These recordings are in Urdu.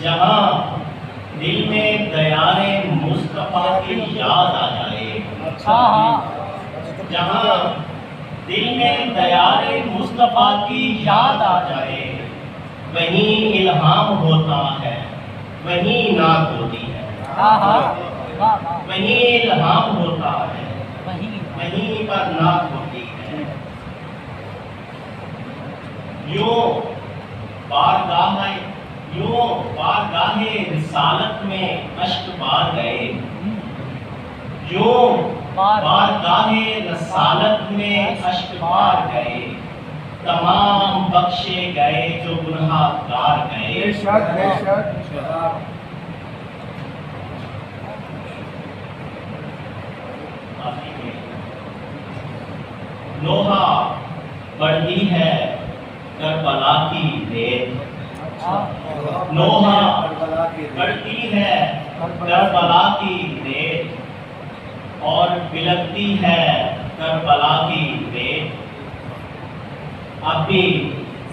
جہاں دل میں دیار مصطفیٰ کی یاد آ جائے، جہاں دل میں دیار مصطفیٰ کی یاد آ جائے، وہیں الہام ہوتا ہے، وہیں نعت ہوتی ہے، وہیں الہام ہوتا ہے، وہیں پر نعت ہوتی ہے۔ یوں بارگاہ رسالت میں اشک بار گئے، یوں بارگاہ رسالت میں اشک بار گئے، تمام بخشے گئے جو گناہ گار گئے۔ نوحہ بڑھتی ہے کربلا کی ریت، نوحہ بڑھتی ہے کربلا کی ریت، اور بلکتی ہے کربلا کی ریت۔ اب بھی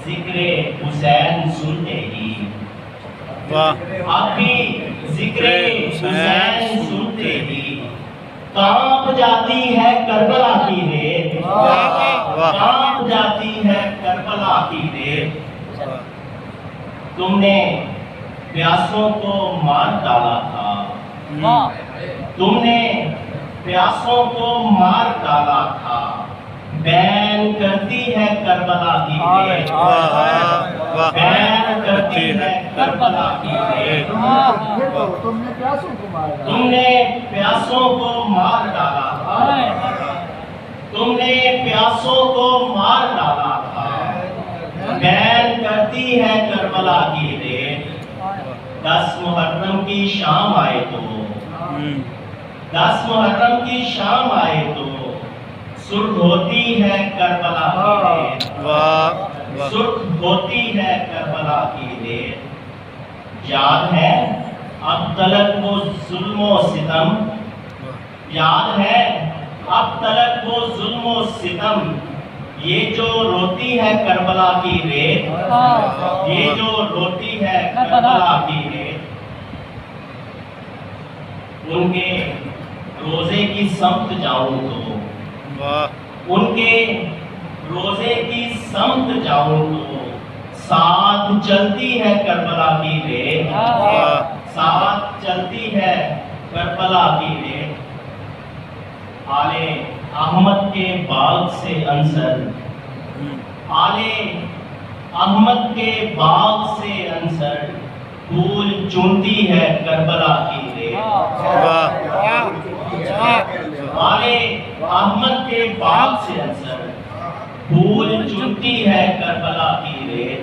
ذکر حسین سنتے ہی، اب بھی ذکر حسین سنتے ہی کانپ جاتی ہے کربلا کی ریت، کانپ جاتی ہے کربلا کی ریت۔ تم نے پیاسوں کو مار ڈالا تھا، تم نے پیاسوں کو مار ڈالا تھا، بین کرتی ہے کربلا کی ریت، بین کرتی ہے کربلا کی ریت۔ تم نے پیاسوں کو مار ڈالا تھا، تم نے پیاسوں کو مار ڈالا تھا، بین کرتی ہے کربلا کی ریت۔ 10 محرم کی شام آئے تو، 10 محرم کی شام آئے تو سرخ ہوتی ہے کربلا کی ریت، سرخ ہوتی ہے کربلا کی ریت۔ یاد ہے اب تلک وہ ظلم و ستم، یاد ہے اب تلک وہ ظلم و ستم، یہ جو روتی ہے کربلا کی ریت، یہ جو روتی ہے کربلا کی ریت۔ ان کے روزے کی سمت جاؤں تو، ان کے روزے کی سمت جاؤں تو ساتھ چلتی ہے کربلا کی ریت، ساتھ چلتی ہے کربلا کی ریت۔ آل احمد کے باغ سے انصر، آل احمد کے باغ سے انصر، پھول چونتی ہے کربلا کی ریت، آل احمد کے باغ سے انصر، پھول چونتی ہے کربلا کی ریت۔